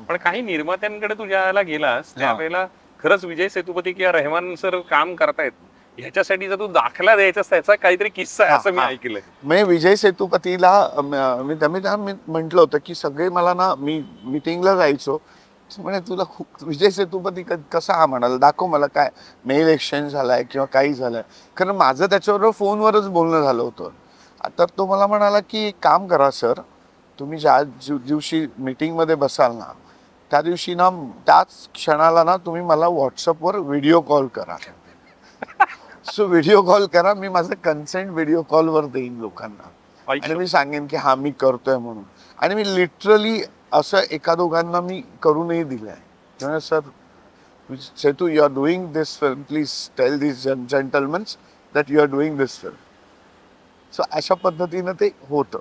पण काही निर्मात्यांकडे तू ज्यावेळेला गेलास त्यावेळेला खरंच विजय सेतुपती किंवा रेहमान सर काम करतायत ह्याच्यासाठी जर तू दाखला द्यायचा त्याचा काहीतरी किस्सा आहे असं मी ऐकलंय. मी विजय सेतुपतीला मी म्हंटल होतं की सगळे मला ना, मी मिटिंगला जायचो म्हणे तुला विजय सेतुपती कसा हा म्हणाला, दाखव मला काय मेल एक्सचेंज झालाय किंवा काही झालंय. कारण माझं त्याच्याबरोबर फोनवरच बोलणं झालं होतं. तर तो मला म्हणाला की एक काम करा सर, तुम्ही ज्या दिवशी मीटिंगमध्ये बसाल ना त्या दिवशी ना, त्याच क्षणाला ना तुम्ही मला व्हॉट्सअपवर व्हिडिओ कॉल करा. सो व्हिडिओ कॉल करा, मी माझं कन्सेंट व्हिडिओ कॉलवर देईन लोकांना आणि मी सांगेन की हा मी करतोय म्हणून. आणि मी लिटरली असं एका दोघांना मी करूनही दिलंय. Sir Setu, you are doing this film, please tell this gentlemen that you are doing this film. So अशा पद्धतीनं ते होतं.